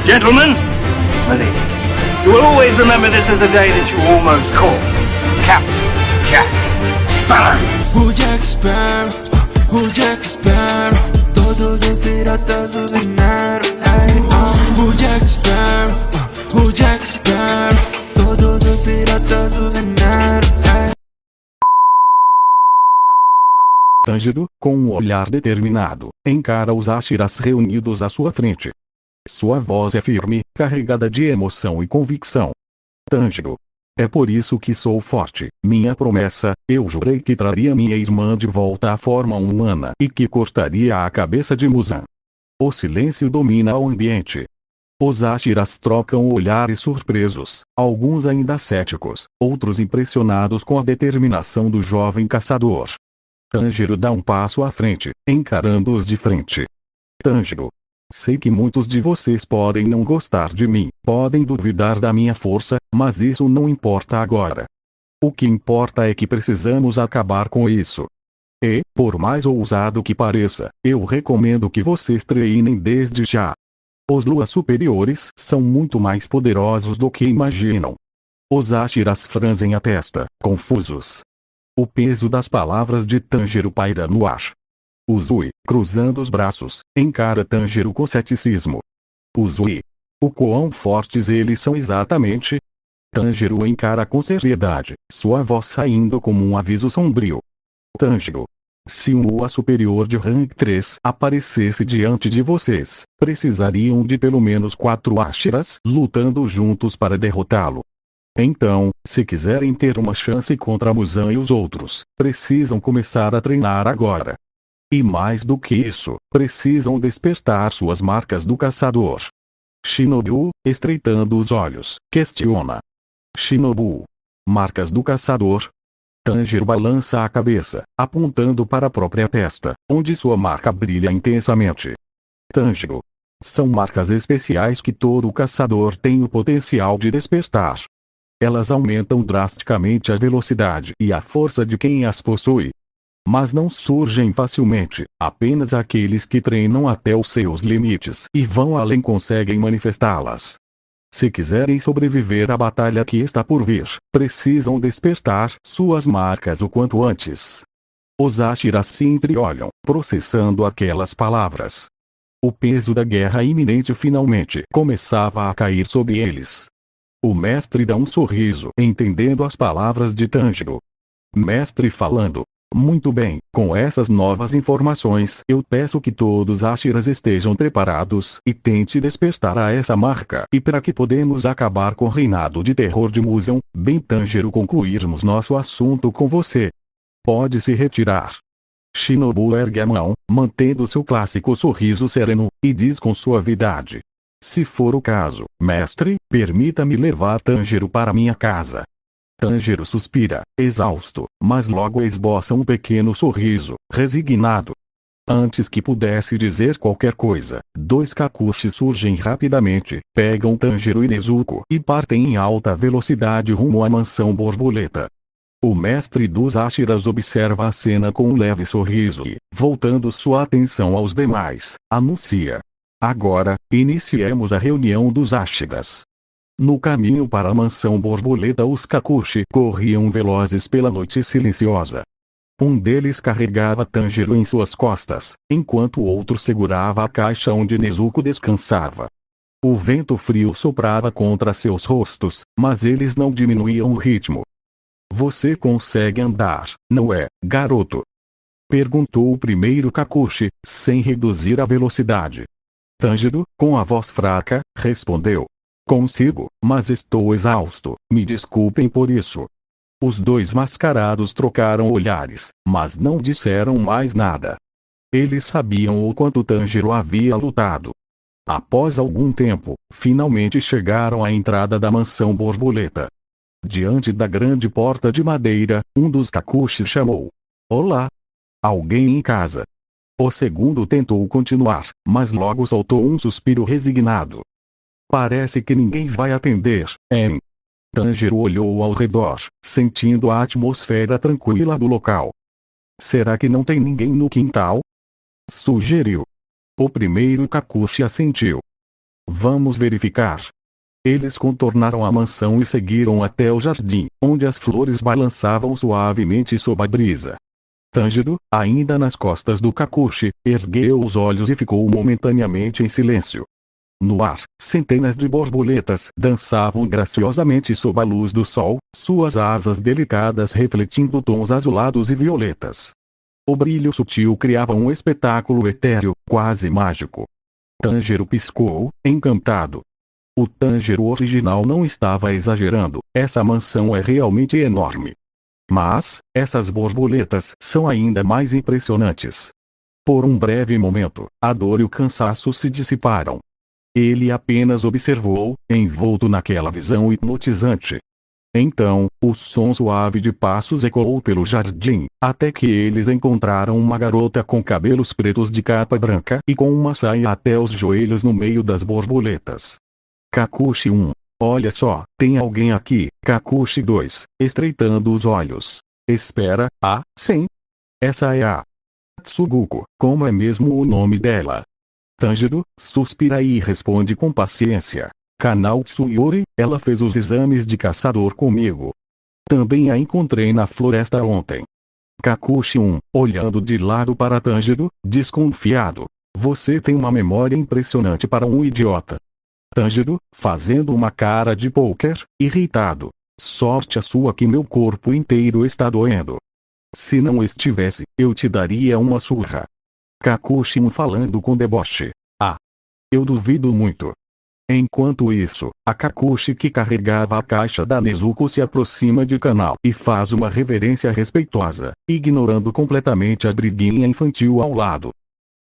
Gentlemen, my lady, you will always remember this as the day that you almost caught Captain Jack Sparrow. O Jack Sparrow, o Jack Sparrow, todos os piratas o veneraram. O Jack Sparrow, o Jack Sparrow, todos os piratas o veneraram. Tanjiro, com um olhar determinado, encara os Ashiras reunidos à sua frente. Sua voz é firme, carregada de emoção e convicção. Tanjiro. É por isso que sou forte. Minha promessa, eu jurei que traria minha irmã de volta à forma humana e que cortaria a cabeça de Muzan. O silêncio domina o ambiente. Os Ashiras trocam olhares surpresos, alguns ainda céticos, outros impressionados com a determinação do jovem caçador. Tanjiro dá um passo à frente, encarando-os de frente. Tanjiro. Sei que muitos de vocês podem não gostar de mim, podem duvidar da minha força, mas isso não importa agora. O que importa é que precisamos acabar com isso. E, por mais ousado que pareça, eu recomendo que vocês treinem desde já. Os Luas superiores são muito mais poderosos do que imaginam. Os Ashiras franzem a testa, confusos. O peso das palavras de Tanjiro paira no ar. Uzui, cruzando os braços, encara Tanjiro com ceticismo. Uzui. O quão fortes eles são exatamente? Tanjiro encara com seriedade, sua voz saindo como um aviso sombrio. Tanjiro. Se um Lua superior de rank 3 aparecesse diante de vocês, precisariam de pelo menos 4 Ashiras lutando juntos para derrotá-lo. Então, se quiserem ter uma chance contra Muzan e os outros, precisam começar a treinar agora. E mais do que isso, precisam despertar suas marcas do caçador. Shinobu, estreitando os olhos, questiona. Shinobu. Marcas do caçador? Tanjiro balança a cabeça, apontando para a própria testa, onde sua marca brilha intensamente. Tanjiro. São marcas especiais que todo caçador tem o potencial de despertar. Elas aumentam drasticamente a velocidade e a força de quem as possui. Mas não surgem facilmente, apenas aqueles que treinam até os seus limites e vão além conseguem manifestá-las. Se quiserem sobreviver à batalha que está por vir, precisam despertar suas marcas o quanto antes. Os Ashiras se entreolham, processando aquelas palavras. O peso da guerra iminente finalmente começava a cair sobre eles. O mestre dá um sorriso, entendendo as palavras de Tanjiro. Mestre falando. Muito bem, com essas novas informações eu peço que todos Ashiras estejam preparados e tente despertar a essa marca e para que podemos acabar com o reinado de terror de Muzan, bem Tanjiro concluirmos nosso assunto com você. Pode se retirar. Shinobu ergue a mão, mantendo seu clássico sorriso sereno, e diz com suavidade. Se for o caso, mestre, permita-me levar Tanjiro para minha casa. Tanjiro suspira, exausto, mas logo esboça um pequeno sorriso, resignado. Antes que pudesse dizer qualquer coisa, 2 Kakushi surgem rapidamente, pegam Tanjiro e Nezuko e partem em alta velocidade rumo à mansão borboleta. O mestre dos Ashiras observa a cena com um leve sorriso e, voltando sua atenção aos demais, anuncia. Agora, iniciemos a reunião dos Ashiras. No caminho para a mansão borboleta os Kakushi corriam velozes pela noite silenciosa. Um deles carregava Tanjiro em suas costas, enquanto o outro segurava a caixa onde Nezuko descansava. O vento frio soprava contra seus rostos, mas eles não diminuíam o ritmo. Você consegue andar, não é, garoto? Perguntou o primeiro Kakushi, sem reduzir a velocidade. Tanjiro, com a voz fraca, respondeu. Consigo, mas estou exausto, me desculpem por isso. Os 2 mascarados trocaram olhares, mas não disseram mais nada. Eles sabiam o quanto Tanjiro havia lutado. Após algum tempo, finalmente chegaram à entrada da mansão borboleta. Diante da grande porta de madeira, um dos Kakushi chamou. Olá! Alguém em casa? O segundo tentou continuar, mas logo soltou um suspiro resignado. Parece que ninguém vai atender, hein? Tanjiro olhou ao redor, sentindo a atmosfera tranquila do local. Será que não tem ninguém no quintal? Sugeriu. O primeiro Kakushi assentiu. Vamos verificar. Eles contornaram a mansão e seguiram até o jardim, onde as flores balançavam suavemente sob a brisa. Tanjiro, ainda nas costas do Kakushi, ergueu os olhos e ficou momentaneamente em silêncio. No ar, centenas de borboletas dançavam graciosamente sob a luz do sol, suas asas delicadas refletindo tons azulados e violetas. O brilho sutil criava um espetáculo etéreo, quase mágico. Tanjiro piscou, encantado. O Tanjiro original não estava exagerando, essa mansão é realmente enorme. Mas, essas borboletas são ainda mais impressionantes. Por um breve momento, a dor e o cansaço se dissiparam. Ele apenas observou, envolto naquela visão hipnotizante. Então, o som suave de passos ecoou pelo jardim, até que eles encontraram uma garota com cabelos pretos de capa branca e com uma saia até os joelhos no meio das borboletas. Kakushi 1. Olha só, tem alguém aqui. Kakushi 2. Estreitando os olhos. Espera, sim. Essa é a Tsuguko, como é mesmo o nome dela? Tanjiro suspira e responde com paciência. Canal Tsuyuri, ela fez os exames de caçador comigo. Também a encontrei na floresta ontem. Kakushi 1, olhando de lado para Tanjiro, desconfiado. Você tem uma memória impressionante para um idiota. Tanjiro, fazendo uma cara de pôquer, irritado. Sorte a sua que meu corpo inteiro está doendo. Se não estivesse, eu te daria uma surra. Kakushi 1 falando com deboche. Eu duvido muito. Enquanto isso, a Kakushi que carregava a caixa da Nezuko se aproxima de Kanao e faz uma reverência respeitosa, ignorando completamente a briguinha infantil ao lado.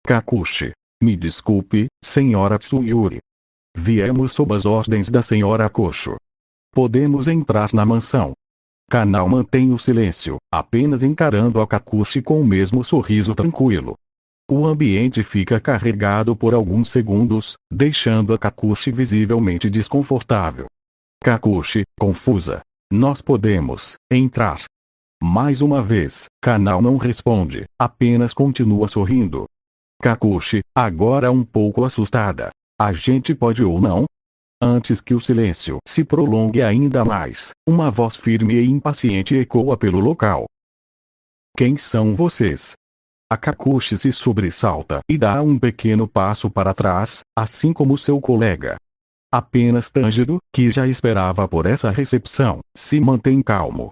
Kakushi. Me desculpe, senhora Tsuyuri. Viemos sob as ordens da senhora Kosho. Podemos entrar na mansão. Kanao mantém o silêncio, apenas encarando a Kakushi com o mesmo sorriso tranquilo. O ambiente fica carregado por alguns segundos, deixando a Kakushi visivelmente desconfortável. Kakushi, confusa. Nós podemos entrar. Mais uma vez, Kanao não responde, apenas continua sorrindo. Kakushi, agora um pouco assustada. A gente pode ou não? Antes que o silêncio se prolongue ainda mais, uma voz firme e impaciente ecoa pelo local. Quem são vocês? A Kakushi se sobressalta e dá um pequeno passo para trás, assim como seu colega. Apenas Tanjiro, que já esperava por essa recepção, se mantém calmo.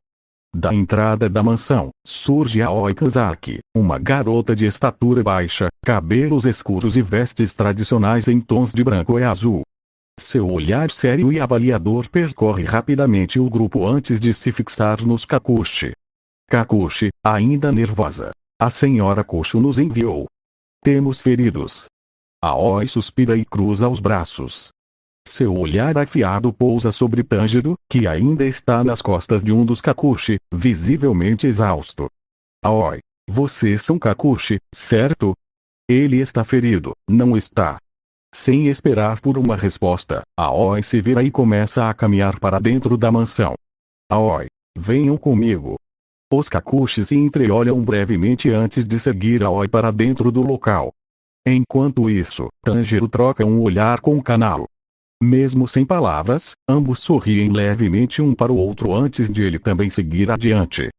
Da entrada da mansão, surge Aoi Kazaki, uma garota de estatura baixa, cabelos escuros e vestes tradicionais em tons de branco e azul. Seu olhar sério e avaliador percorre rapidamente o grupo antes de se fixar nos Kakushi. Kakushi, ainda nervosa. A senhora Kosho nos enviou. Temos feridos. Aoi suspira e cruza os braços. Seu olhar afiado pousa sobre Tanjiro, que ainda está nas costas de um dos Kakushi, visivelmente exausto. Aoi, vocês são Kakushi, certo? Ele está ferido, não está? Sem esperar por uma resposta, Aoi se vira e começa a caminhar para dentro da mansão. Aoi, venham comigo. Os Kakushi se entreolham brevemente antes de seguir Aoi para dentro do local. Enquanto isso, Tanjiro troca um olhar com Kanao. Mesmo sem palavras, ambos sorriem levemente um para o outro antes de ele também seguir adiante.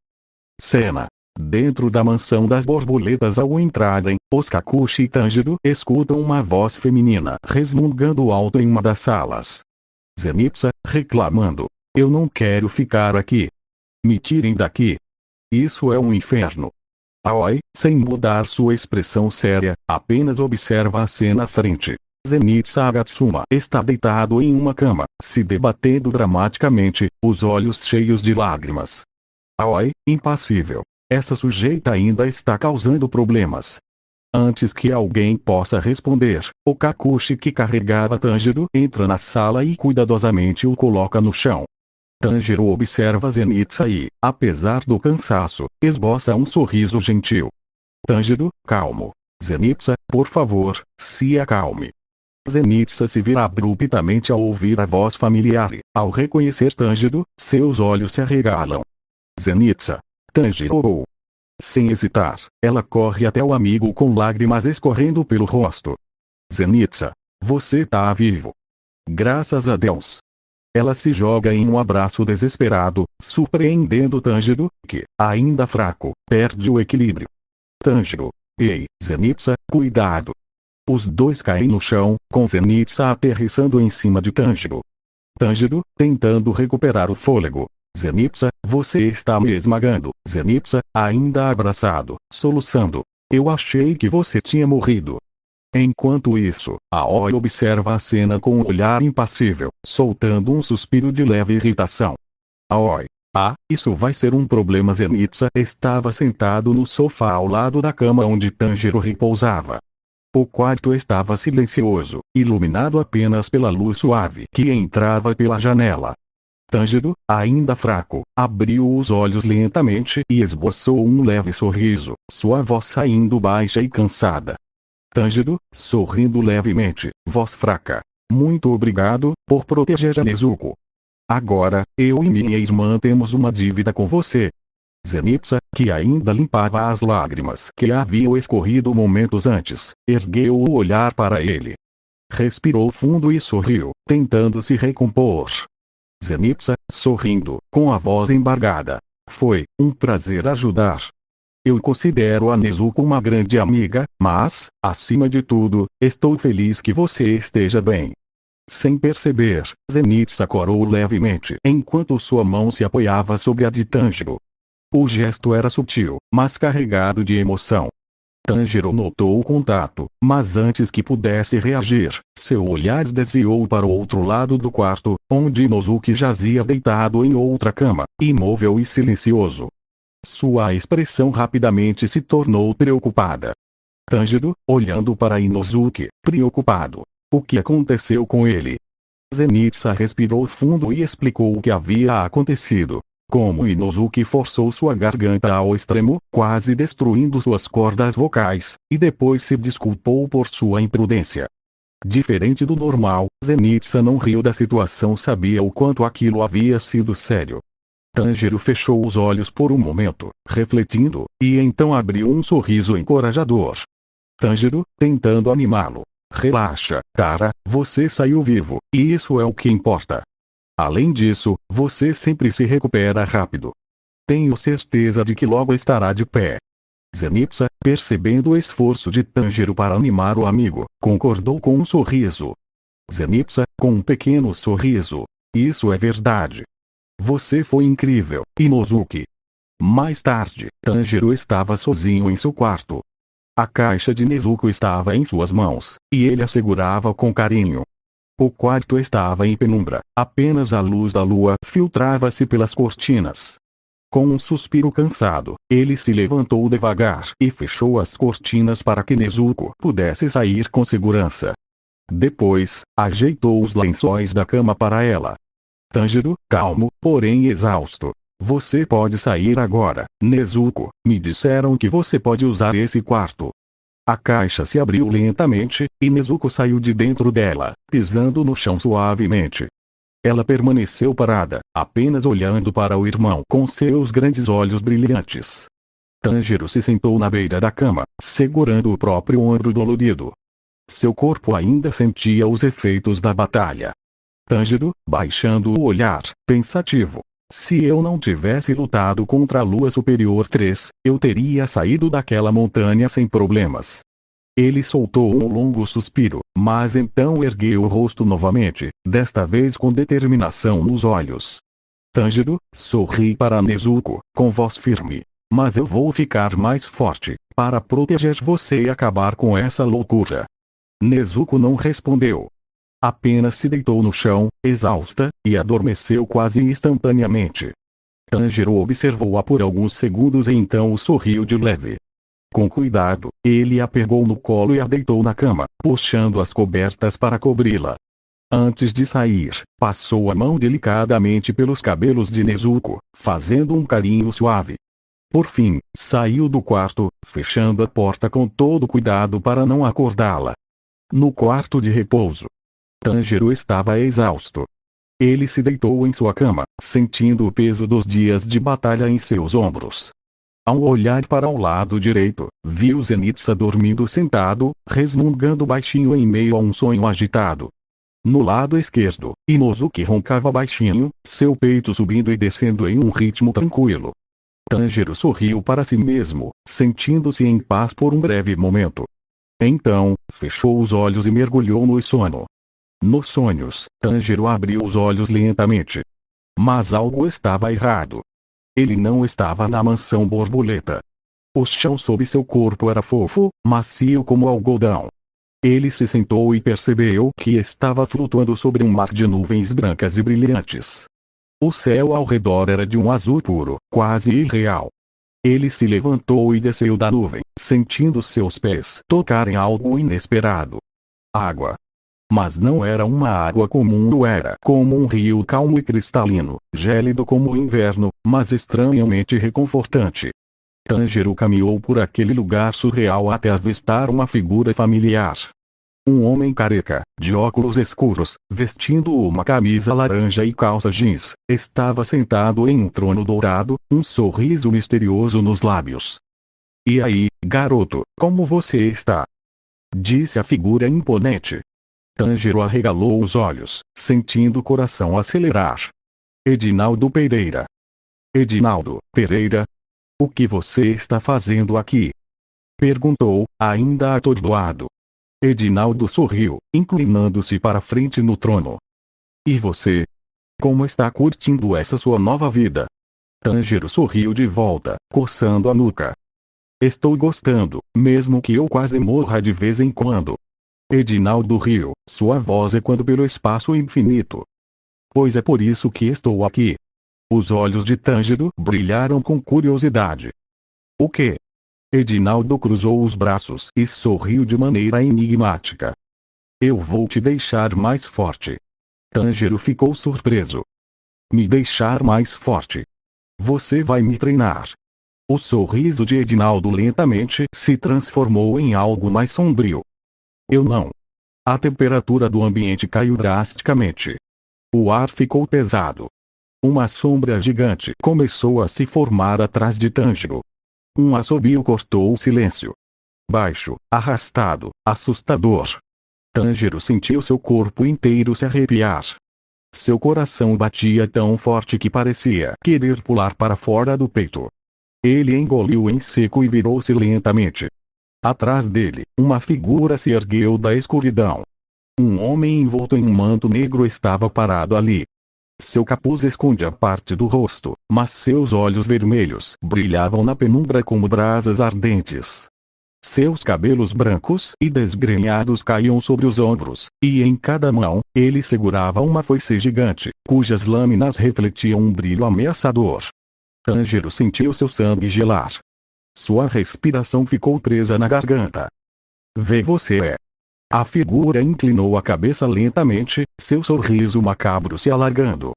Cena. Dentro da mansão das borboletas ao entrarem, os Kakushi e Tanjiro escutam uma voz feminina resmungando alto em uma das salas. Zenitsu, reclamando. Eu não quero ficar aqui. Me tirem daqui. Isso é um inferno. Aoi, sem mudar sua expressão séria, apenas observa a cena à frente. Zenitsu Agatsuma está deitado em uma cama, se debatendo dramaticamente, os olhos cheios de lágrimas. Aoi, impassível. Essa sujeita ainda está causando problemas. Antes que alguém possa responder, o Kakushi que carregava Tanjiro entra na sala e cuidadosamente o coloca no chão. Tanjiro observa Zenitsu e, apesar do cansaço, esboça um sorriso gentil. Tanjiro, calmo. Zenitsu, por favor, se acalme. Zenitsu se vira abruptamente ao ouvir a voz familiar e, ao reconhecer Tanjiro, seus olhos se arregalam. Zenitsu. Tanjiro. Sem hesitar, ela corre até o amigo com lágrimas escorrendo pelo rosto. Zenitsu. Você tá vivo. Graças a Deus. Ela se joga em um abraço desesperado, surpreendendo Tanjiro, que, ainda fraco, perde o equilíbrio. Tanjiro. Ei, Zenitsu, cuidado. Os dois caem no chão, com Zenitsu aterrissando em cima de Tanjiro. Tanjiro, tentando recuperar o fôlego. Zenitsu, você está me esmagando. Zenitsu, ainda abraçado, soluçando. Eu achei que você tinha morrido. Enquanto isso, Aoi observa a cena com um olhar impassível, soltando um suspiro de leve irritação. Aoi. Ah, isso vai ser um problema. Zenitsu estava sentado no sofá ao lado da cama onde Tanjiro repousava. O quarto estava silencioso, iluminado apenas pela luz suave que entrava pela janela. Tanjiro, ainda fraco, abriu os olhos lentamente e esboçou um leve sorriso, sua voz saindo baixa e cansada. Tanjiro, sorrindo levemente, voz fraca. Muito obrigado por proteger a Nezuko. Agora, eu e minha irmã temos uma dívida com você. Zenitsu, que ainda limpava as lágrimas que haviam escorrido momentos antes, ergueu o olhar para ele. Respirou fundo e sorriu, tentando se recompor. Zenitsu, sorrindo, com a voz embargada. Foi um prazer ajudar. Eu considero a Nezuko uma grande amiga, mas, acima de tudo, estou feliz que você esteja bem. Sem perceber, Zenitsu corou levemente enquanto sua mão se apoiava sobre a de Tanjiro. O gesto era sutil, mas carregado de emoção. Tanjiro notou o contato, mas antes que pudesse reagir, seu olhar desviou para o outro lado do quarto, onde Inosuke jazia deitado em outra cama, imóvel e silencioso. Sua expressão rapidamente se tornou preocupada. Tanjiro, olhando para Inosuke, preocupado. O que aconteceu com ele? Zenitsu respirou fundo e explicou o que havia acontecido. Como Inosuke forçou sua garganta ao extremo, quase destruindo suas cordas vocais, e depois se desculpou por sua imprudência. Diferente do normal, Zenitsu não riu da situação, sabia o quanto aquilo havia sido sério. Tanjiro fechou os olhos por um momento, refletindo, e então abriu um sorriso encorajador. Tanjiro, tentando animá-lo. Relaxa, cara, você saiu vivo, e isso é o que importa. Além disso, você sempre se recupera rápido. Tenho certeza de que logo estará de pé. Zenitsu, percebendo o esforço de Tanjiro para animar o amigo, concordou com um sorriso. Zenitsu, com um pequeno sorriso. Isso é verdade. Você foi incrível, Inosuke. Mais tarde, Tanjiro estava sozinho em seu quarto. A caixa de Nezuko estava em suas mãos, e ele a segurava com carinho. O quarto estava em penumbra, apenas a luz da lua filtrava-se pelas cortinas. Com um suspiro cansado, ele se levantou devagar e fechou as cortinas para que Nezuko pudesse sair com segurança. Depois, ajeitou os lençóis da cama para ela. Tanjiro, calmo, porém exausto. Você pode sair agora, Nezuko. Me disseram que você pode usar esse quarto. A caixa se abriu lentamente, e Nezuko saiu de dentro dela, pisando no chão suavemente. Ela permaneceu parada, apenas olhando para o irmão com seus grandes olhos brilhantes. Tanjiro se sentou na beira da cama, segurando o próprio ombro dolorido. Seu corpo ainda sentia os efeitos da batalha. Tanjiro, baixando o olhar, pensativo. Se eu não tivesse lutado contra a Lua Superior 3, eu teria saído daquela montanha sem problemas. Ele soltou um longo suspiro, mas então ergueu o rosto novamente, desta vez com determinação nos olhos. Tanjiro, sorri para Nezuko, com voz firme. Mas eu vou ficar mais forte, para proteger você e acabar com essa loucura. Nezuko não respondeu. Apenas se deitou no chão, exausta, e adormeceu quase instantaneamente. Tanjiro observou-a por alguns segundos e então sorriu de leve. Com cuidado, ele a pegou no colo e a deitou na cama, puxando as cobertas para cobri-la. Antes de sair, passou a mão delicadamente pelos cabelos de Nezuko, fazendo um carinho suave. Por fim, saiu do quarto, fechando a porta com todo cuidado para não acordá-la. No quarto de repouso, Tanjiro estava exausto. Ele se deitou em sua cama, sentindo o peso dos dias de batalha em seus ombros. Ao olhar para o lado direito, viu Zenitsu dormindo sentado, resmungando baixinho em meio a um sonho agitado. no lado esquerdo, Inosuke roncava baixinho, seu peito subindo e descendo em um ritmo tranquilo. Tanjiro sorriu para si mesmo, sentindo-se em paz por um breve momento. Então, fechou os olhos e mergulhou no sono. Nos sonhos, Tanjiro abriu os olhos lentamente. Mas algo estava errado. Ele não estava na mansão borboleta. O chão sob seu corpo era fofo, macio como algodão. Ele se sentou e percebeu que estava flutuando sobre um mar de nuvens brancas e brilhantes. O céu ao redor era de um azul puro, quase irreal. Ele se levantou e desceu da nuvem, sentindo seus pés tocarem algo inesperado. Água. Mas não era uma água comum, era como um rio calmo e cristalino, gélido como o inverno, mas estranhamente reconfortante. Tanjiro caminhou por aquele lugar surreal até avistar uma figura familiar. Um homem careca, de óculos escuros, vestindo uma camisa laranja e calça jeans, estava sentado em um trono dourado, um sorriso misterioso nos lábios. "E aí, garoto, como você está?" disse a figura imponente. Tanjiro arregalou os olhos, sentindo o coração acelerar. "Edinaldo Pereira." "Edinaldo Pereira? O que você está fazendo aqui?" perguntou, ainda atordoado. Edinaldo sorriu, inclinando-se para frente no trono. "E você? Como está curtindo essa sua nova vida?" Tanjiro sorriu de volta, coçando a nuca. "Estou gostando, mesmo que eu quase morra de vez em quando." Edinaldo riu, sua voz ecoando pelo espaço infinito. "Pois é por isso que estou aqui." Os olhos de Tanjiro brilharam com curiosidade. "O quê?" Edinaldo cruzou os braços e sorriu de maneira enigmática. "Eu vou te deixar mais forte." Tanjiro ficou surpreso. "Me deixar mais forte? Você vai me treinar?" O sorriso de Edinaldo lentamente se transformou em algo mais sombrio. "Eu não." A temperatura do ambiente caiu drasticamente. O ar ficou pesado. Uma sombra gigante começou a se formar atrás de Tanjiro. Um assobio cortou o silêncio. Baixo, arrastado, assustador. Tanjiro sentiu seu corpo inteiro se arrepiar. Seu coração batia tão forte que parecia querer pular para fora do peito. Ele engoliu em seco e virou-se lentamente. Atrás dele, uma figura se ergueu da escuridão. Um homem envolto em um manto negro estava parado ali. Seu capuz escondia parte do rosto, mas seus olhos vermelhos brilhavam na penumbra como brasas ardentes. Seus cabelos brancos e desgrenhados caíam sobre os ombros, e em cada mão, ele segurava uma foice gigante, cujas lâminas refletiam um brilho ameaçador. Tanjiro sentiu seu sangue gelar. Sua respiração ficou presa na garganta. "Vê você é." A figura inclinou a cabeça lentamente, seu sorriso macabro se alargando.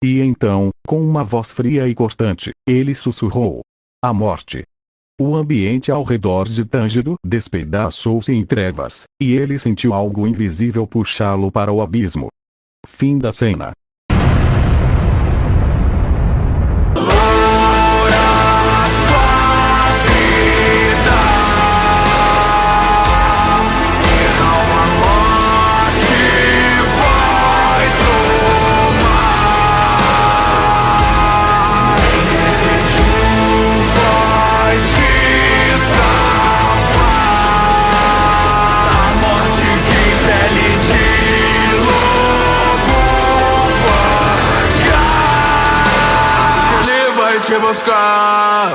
E então, com uma voz fria e cortante, ele sussurrou: "A morte." O ambiente ao redor de Tanjiro despedaçou-se em trevas, e ele sentiu algo invisível puxá-lo para o abismo. Fim da cena. Te buscar.